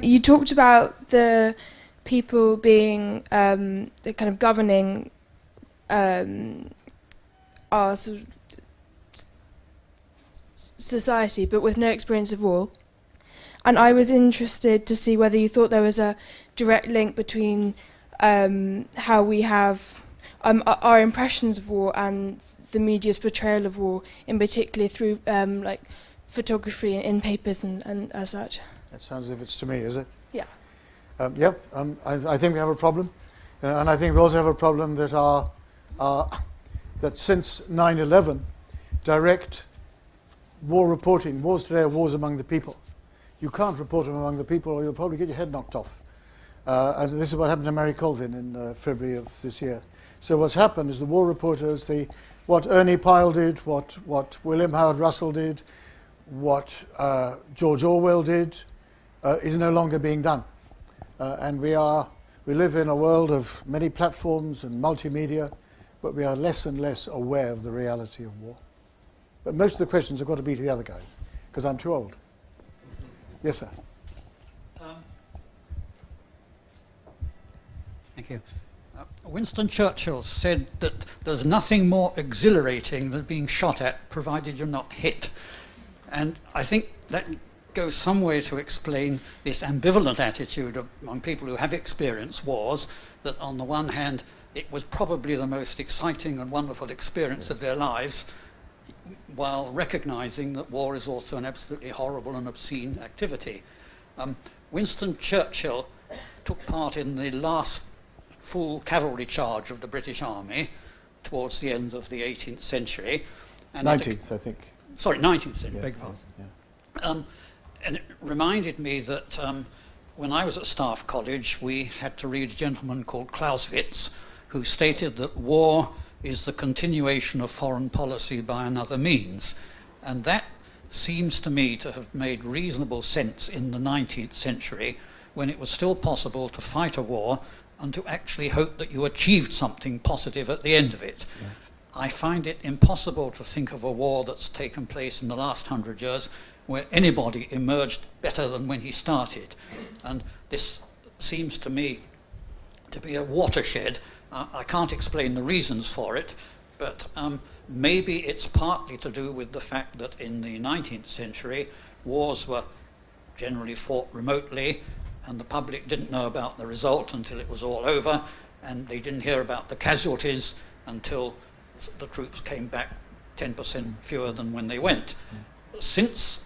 You talked about the people being the kind of governing our sort of society, but with no experience of war. And I was interested to see whether you thought there was a direct link between how we have our impressions of war and the media's portrayal of war, in particular through like photography in papers and as such. That sounds as if it's to me, is it? Yeah. I think we have a problem, and I think we also have a problem that that since 9/11, direct war reporting, wars today are wars among the people. You can't report them among the people, or you'll probably get your head knocked off. And this is what happened to Mary Colvin in February of this year. So what's happened is the war reporters, what Ernie Pyle did, what William Howard Russell did, what George Orwell did, is no longer being done. And we live in a world of many platforms and multimedia, but we are less and less aware of the reality of war. But most of the questions have got to be to the other guys, because I'm too old. Yes, sir. Thank you. Winston Churchill said that there's nothing more exhilarating than being shot at, provided you're not hit. And I think that goes some way to explain this ambivalent attitude among people who have experienced wars, that on the one hand, it was probably the most exciting and wonderful experience of their lives, while recognizing that war is also an absolutely horrible and obscene activity. Winston Churchill took part in the last full cavalry charge of the British Army towards the end of the 18th century. And 19th, I think. Sorry, 19th century, Yeah, beg your pardon. yeah. And it reminded me that when I was at Staff College, we had to read a gentleman called Clausewitz, who stated that war is the continuation of foreign policy by another means. And that seems to me to have made reasonable sense in the 19th century, when it was still possible to fight a war and to actually hope that you achieved something positive at the end of it. Yeah. I find it impossible to think of a war that's taken place in the last 100 years where anybody emerged better than when he started. And this seems to me to be a watershed. I can't explain the reasons for it, but maybe it's partly to do with the fact that in the 19th century, wars were generally fought remotely, and the public didn't know about the result until it was all over, and they didn't hear about the casualties until the troops came back 10% fewer than when they went. Since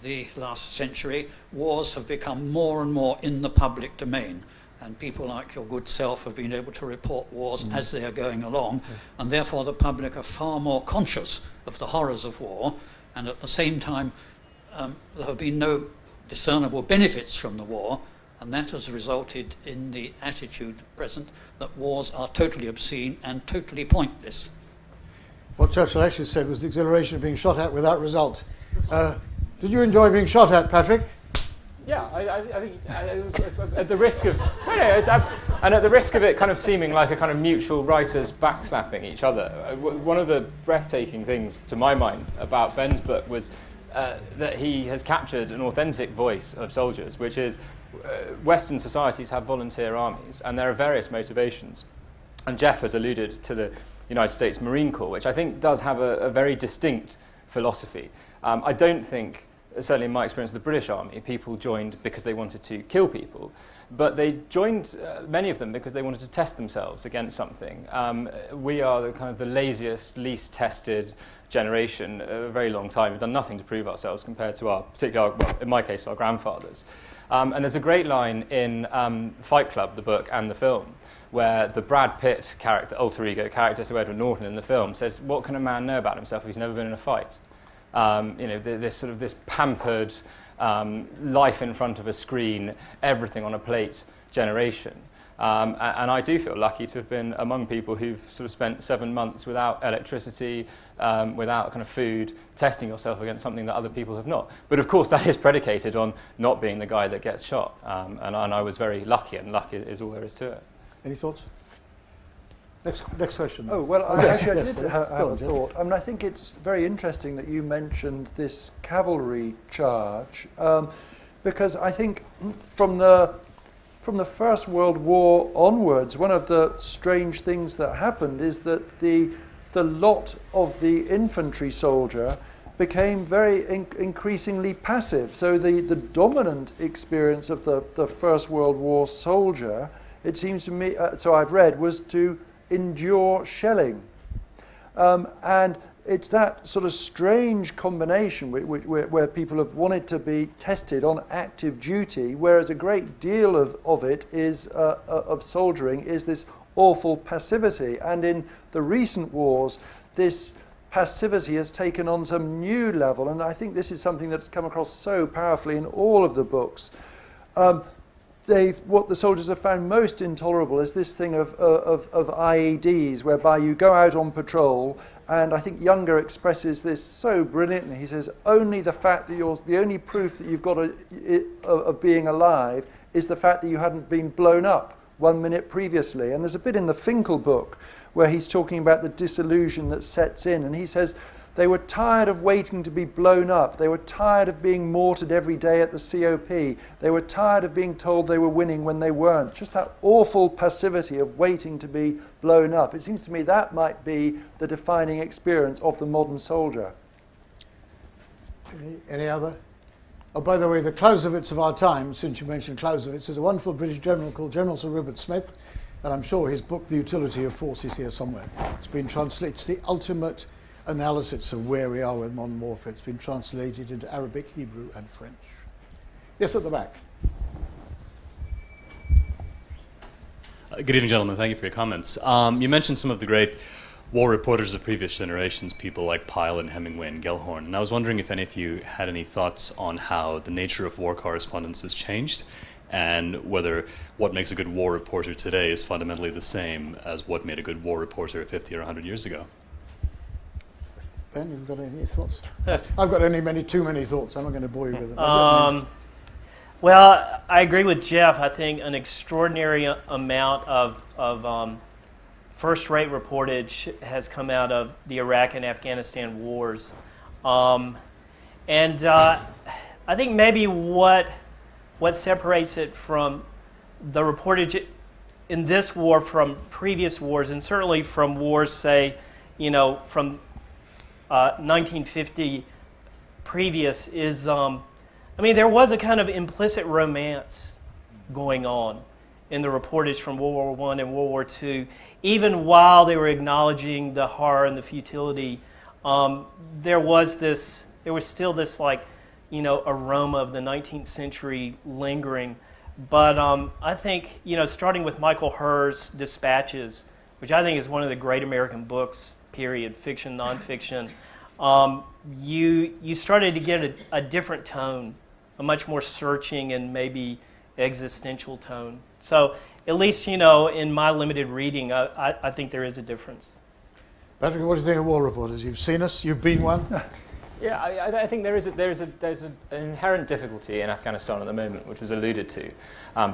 the last century, wars have become more and more in the public domain, and people like your good self have been able to report wars as they are going along, and therefore the public are far more conscious of the horrors of war, and at the same time there have been no discernible benefits from the war, and that has resulted in the attitude present that wars are totally obscene and totally pointless. What Churchill actually said was the exhilaration of being shot at without result. Did you enjoy being shot at, Patrick? Yeah, I think at the risk of and at the risk of it kind of seeming like a kind of mutual writers backslapping each other, one of the breathtaking things to my mind about Ben's book was that he has captured an authentic voice of soldiers, which is Western societies have volunteer armies, and there are various motivations. And Jeff has alluded to the United States Marine Corps, which I think does have a very distinct philosophy. I don't think, certainly in my experience of the British Army, people joined because they wanted to kill people, but they joined, many of them, because they wanted to test themselves against something. We are the kind of the laziest, least tested generation of a very long time. We've done nothing to prove ourselves compared to well, in my case, our grandfathers. And there's a great line in Fight Club, the book and the film, where the Brad Pitt character, alter ego character to Edward Norton in the film, says, "What can a man know about himself if he's never been in a fight?" This pampered life in front of a screen, everything on a plate generation. And I do feel lucky to have been among people who've sort of spent 7 months without electricity, without kind of food, testing yourself against something that other people have not. But of course, that is predicated on not being the guy that gets shot. And I was very lucky, and luck is all there is to it. Any thoughts? Next question. Oh, well, Yes, I yes, did go have on, a Jeff. thought. I mean, I think it's very interesting that you mentioned this cavalry charge, because I think from the First World War onwards, one of the strange things that happened is that the lot of the infantry soldier became very increasingly passive. So the dominant experience of the First World War soldier, it seems to me, so I've read, was to endure shelling. And it's that sort of strange combination where people have wanted to be tested on active duty, whereas a great deal of it is of soldiering is this awful passivity. And in the recent wars, this passivity has taken on some new level, and I think this is something that's come across so powerfully in all of the books. What the soldiers have found most intolerable is this thing of IEDs, whereby you go out on patrol, and I think Younger expresses this so brilliantly. He says, only the fact that the only proof that you've got of being alive is the fact that you hadn't been blown up 1 minute previously. And there's a bit in the Finkel book where he's talking about the disillusion that sets in, and he says, they were tired of waiting to be blown up. They were tired of being mortared every day at the COP. They were tired of being told they were winning when they weren't. Just that awful passivity of waiting to be blown up. It seems to me that might be the defining experience of the modern soldier. Any other? Oh, by the way, the Clausewitz of our time, since you mentioned Clausewitz, is a wonderful British general called General Sir Rupert Smith, and I'm sure his book, The Utility of Force, is here somewhere. It's been translated. It's the ultimate analysis of where we are with modern warfare. It's been translated into Arabic, Hebrew, and French. Yes, at the back. Good evening, gentlemen. Thank you for your comments. You mentioned some of the great war reporters of previous generations, people like Pyle and Hemingway and Gellhorn, and I was wondering if any of you had any thoughts on how the nature of war correspondence has changed, and whether what makes a good war reporter today is fundamentally the same as what made a good war reporter 50 or 100 years ago. Ben, you've got any thoughts? I've got too many thoughts. I'm not going to bore you with them. Well, I agree with Jeff. I think an extraordinary amount of first-rate reportage has come out of the Iraq and Afghanistan wars. And I think maybe what separates it from the reportage in this war from previous wars, and certainly from wars, say, from 1950 previous, is, there was a kind of implicit romance going on in the reportage from World War I and World War II. Even while they were acknowledging the horror and the futility, there was still this aroma of the 19th century lingering. But I think, starting with Michael Herr's Dispatches, which I think is one of the great American books, period, fiction, nonfiction, you started to get a different tone, a much more searching and maybe existential tone. So at least, in my limited reading, I think there is a difference. Patrick, what do you think of war reporters? You've seen us, you've been one. Yeah, I think there's an inherent difficulty in Afghanistan at the moment, which was alluded to,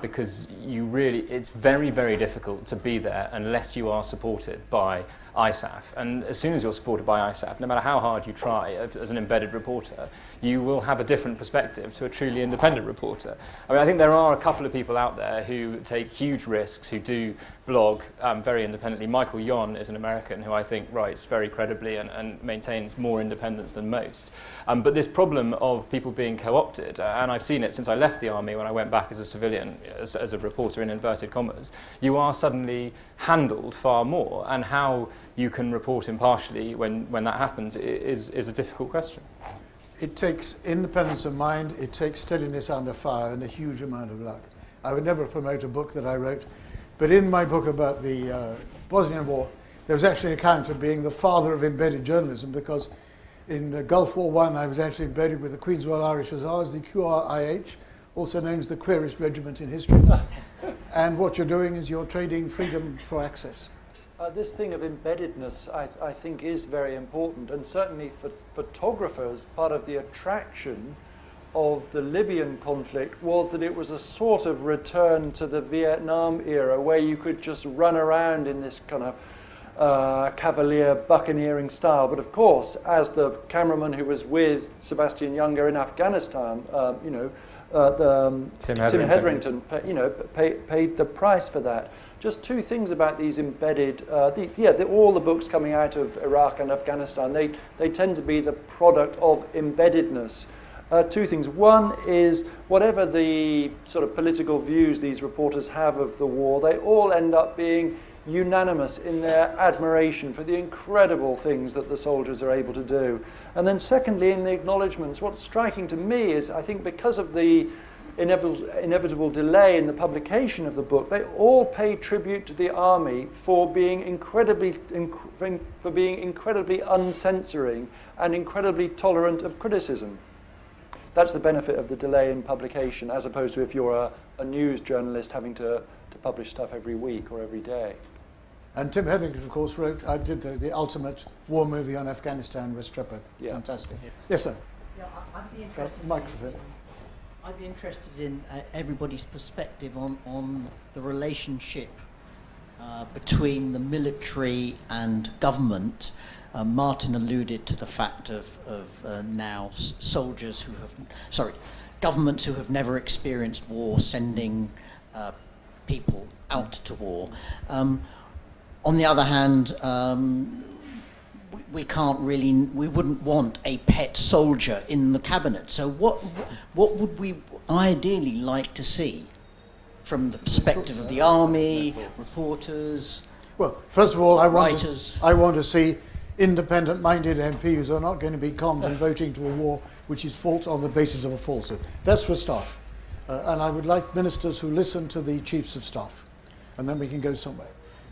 because it's very, very difficult to be there unless you are supported by ISAF. And as soon as you're supported by ISAF, no matter how hard you try as an embedded reporter, you will have a different perspective to a truly independent reporter. I think there are a couple of people out there who take huge risks, who do blog very independently. Michael Yon is an American who I think writes very credibly and maintains more independence than most. But this problem of people being co-opted, and I've seen it since I left the army when I went back as a civilian, as a reporter in inverted commas, you are suddenly handled far more, and how you can report impartially when that happens is a difficult question. It takes independence of mind, it takes steadiness under fire, and a huge amount of luck. I would never promote a book that I wrote, but in my book about the Bosnian War, there was actually an account of being the father of embedded journalism, because in the Gulf War I was actually embedded with the Queen's Royal Irish Hussars, the QRIH, also known as the queerest regiment in history. And what you're doing is you're trading freedom for access. This thing of embeddedness, I think, is very important, and certainly for photographers, part of the attraction of the Libyan conflict was that it was a sort of return to the Vietnam era, where you could just run around in this kind of cavalier buccaneering style. But of course, as the cameraman who was with Sebastian Junger in Afghanistan, Tim Tim Hetherington. Hetherington, paid the price for that. Just two things about these embedded, all the books coming out of Iraq and Afghanistan, they tend to be the product of embeddedness. Two things. One is whatever the sort of political views these reporters have of the war, they all end up being unanimous in their admiration for the incredible things that the soldiers are able to do. And then secondly, in the acknowledgements, what's striking to me is, I think because of the inevitable delay in the publication of the book, they all pay tribute to the army for being incredibly uncensoring and incredibly tolerant of criticism. That's the benefit of the delay in publication, as opposed to if you're a news journalist having to publish stuff every week or every day. And Tim Hetherington, of course, did the ultimate war movie on Afghanistan, Restrepo. Yeah. Fantastic. Yeah. Yes, sir. Yeah, I'd be interested. Microphone. I'd be interested in everybody's perspective on the relationship between the military and government. Martin alluded to the fact of now governments who have never experienced war sending people out to war. On the other hand, we wouldn't want a pet soldier in the cabinet. So what would we ideally like to see from the perspective of the army, reporters, Well, first of all, I want to see independent-minded MPs who are not going to be conned and voting to a war which is fought on the basis of a falsehood. That's for a start. And I would like ministers who listen to the chiefs of staff, and then we can go somewhere.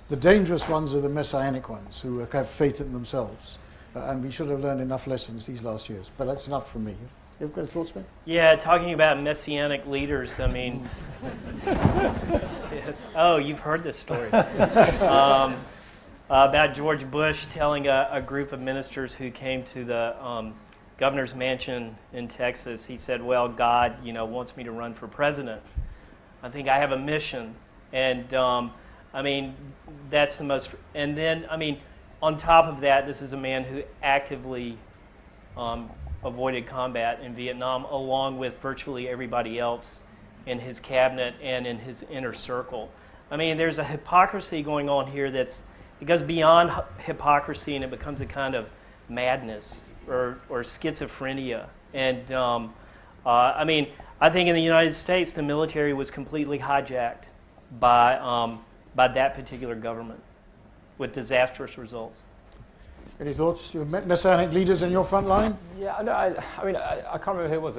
The dangerous ones are the messianic ones who have faith in themselves, and we should have learned enough lessons these last years. But that's enough from me. You've got any thoughts, Ben? Yeah, talking about messianic leaders, I mean, yes. Oh, you've heard this story. About George Bush telling a group of ministers who came to the governor's mansion in Texas, he said, well, God, wants me to run for president. I think I have a mission. And, I mean, that's the most... And then, I mean, on top of that, this is a man who actively avoided combat in Vietnam, along with virtually everybody else in his cabinet and in his inner circle. I mean, there's a hypocrisy going on here it goes beyond hypocrisy, and it becomes a kind of madness or schizophrenia. And I mean, I think in the United States, the military was completely hijacked by that particular government, with disastrous results. Any thoughts? You've met messianic leaders in your front line? Yeah, no, I mean, I can't remember who it was.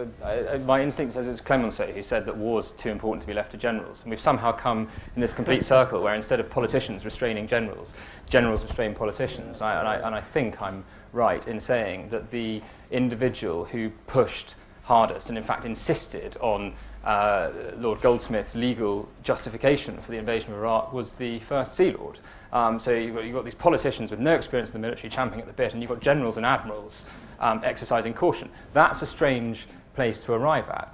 My instinct says it was Clemenceau who said that war's too important to be left to generals. And we've somehow come in this complete circle where instead of politicians restraining generals, generals restrain politicians. And I think I'm right in saying that the individual who pushed hardest and in fact insisted on Lord Goldsmith's legal justification for the invasion of Iraq was the First Sea Lord. So you've got these politicians with no experience in the military champing at the bit, and you've got generals and admirals exercising caution. That's a strange place to arrive at.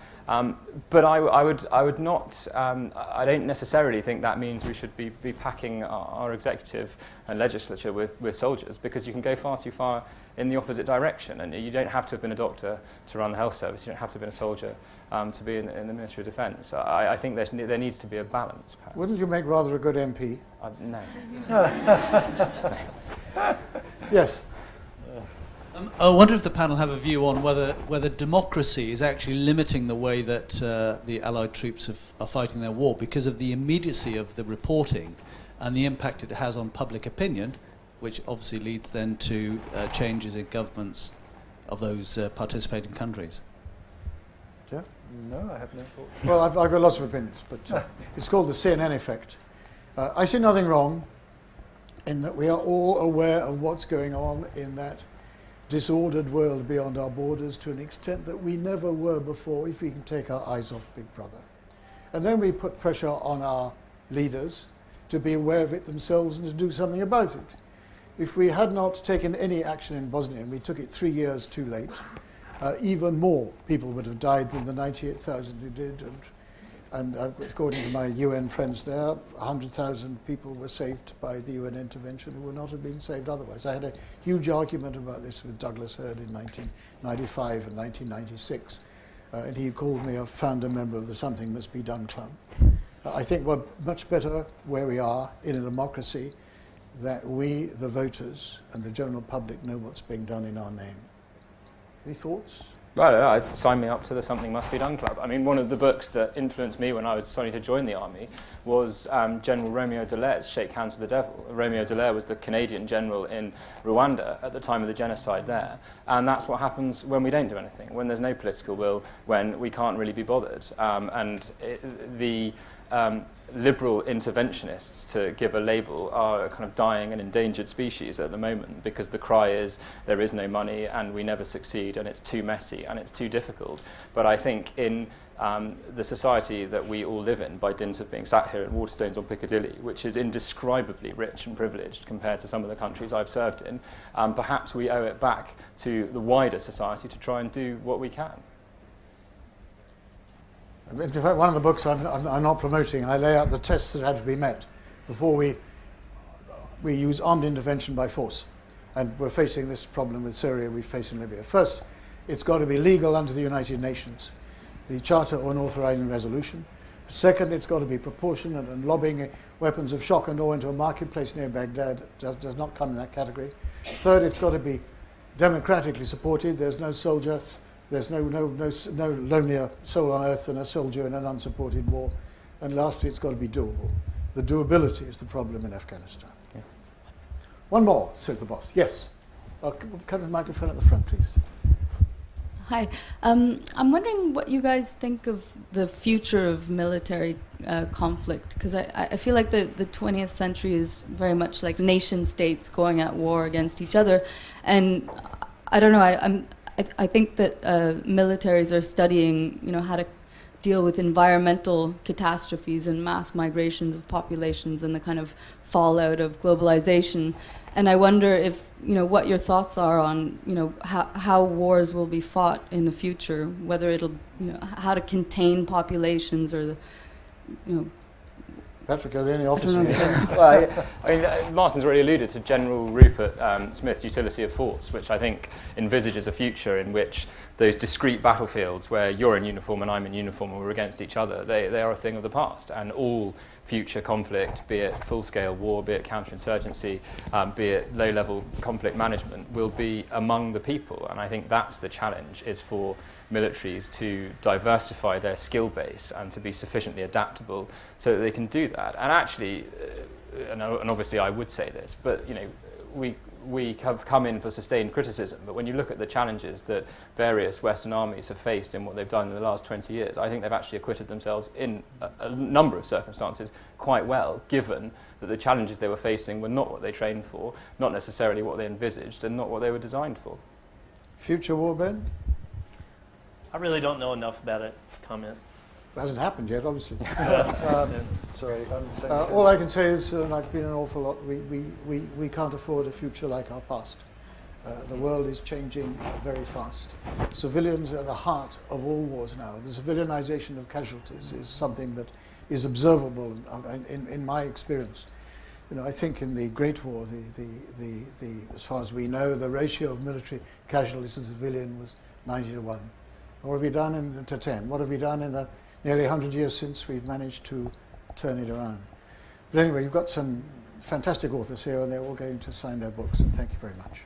But I would not. I don't necessarily think that means we should be packing our executive and legislature with soldiers, because you can go far too far in the opposite direction, and you don't have to have been a doctor to run the health service. You don't have to have been a soldier to be in the Ministry of Defence. I think there needs to be a balance. Perhaps. Wouldn't you make rather a good MP? No. Yes. I wonder if the panel have a view on whether democracy is actually limiting the way that the Allied troops are fighting their war, because of the immediacy of the reporting and the impact it has on public opinion, which obviously leads then to changes in governments of those participating countries. Yeah? No, I have no thoughts. Well, I've got lots of opinions, but it's called the CNN effect. I see nothing wrong in that we are all aware of what's going on in that disordered world beyond our borders to an extent that we never were before, if we can take our eyes off Big Brother. And then we put pressure on our leaders to be aware of it themselves and to do something about it. If we had not taken any action in Bosnia, and we took it 3 years too late, even more people would have died than the 98,000 who did. And according to my UN friends there, 100,000 people were saved by the UN intervention who would not have been saved otherwise. I had a huge argument about this with Douglas Hurd in 1995 and 1996. and he called me a founder member of the Something Must Be Done Club. I think we're much better where we are in a democracy, that we, the voters, and the general public know what's being done in our name. Any thoughts? Well, I'd sign me up to the Something Must Be Done Club. I mean, one of the books that influenced me when I was starting to join the army was General Romeo Dallaire's Shake Hands with the Devil. Romeo Dallaire was the Canadian general in Rwanda at the time of the genocide there. And that's what happens when we don't do anything, when there's no political will, when we can't really be bothered. Liberal interventionists, to give a label, are a kind of dying and endangered species at the moment, because the cry is there is no money and we never succeed and it's too messy and it's too difficult. But I think in the society that we all live in, by dint of being sat here in Waterstones on Piccadilly, which is indescribably rich and privileged compared to some of the countries I've served in, perhaps we owe it back to the wider society to try and do what we can. In fact, one of the books I'm not promoting, I lay out the tests that have to be met before we use armed intervention by force. And we're facing this problem with Syria, we face in Libya. First, it's got to be legal under the United Nations, the Charter or an authorizing resolution. Second, it's got to be proportionate, and lobbing weapons of shock and awe into a marketplace near Baghdad does not come in that category. Third, it's got to be democratically supported. There's no soldier, there's no lonelier soul on earth than a soldier in an unsupported war. And lastly, it's got to be doable. The doability is the problem in Afghanistan. Yeah. One more, says the boss. Yes. Come to the microphone at the front, please. Hi. I'm wondering what you guys think of the future of military conflict, because I feel like the 20th century is very much like nation states going at war against each other. And I don't know, I think that militaries are studying, how to deal with environmental catastrophes and mass migrations of populations and the kind of fallout of globalization. And I wonder if, what your thoughts are on, how wars will be fought in the future, whether it'll, how to contain populations or the, Patrick, are there any officers here? Well, I mean, Martin's already alluded to General Rupert Smith's Utility of Force, which I think envisages a future in which those discrete battlefields where you're in uniform and I'm in uniform and we're against each other, they are a thing of the past. And all future conflict, be it full-scale war, be it counterinsurgency, be it low-level conflict management, will be among the people. And I think that's the challenge, is for militaries to diversify their skill base and to be sufficiently adaptable so that they can do that. And actually, and obviously I would say this, but we have come in for sustained criticism, but when you look at the challenges that various Western armies have faced in what they've done in the last 20 years, I think they've actually acquitted themselves in a number of circumstances quite well, given that the challenges they were facing were not what they trained for, not necessarily what they envisaged, and not what they were designed for. Future war, Ben? I really don't know enough about it to comment. It hasn't happened yet, obviously. Sorry, I'm saying All I can say is, and I've been an awful lot, we can't afford a future like our past. The world is changing very fast. Civilians are at the heart of all wars now. The civilianization of casualties is something that is observable in my experience. I think in the Great War, as far as we know, the ratio of military casualties to civilian was 90-1. What have we done to 10? What have we done in the nearly 100 years since we've managed to turn it around? But anyway, you've got some fantastic authors here, and they're all going to sign their books, and thank you very much.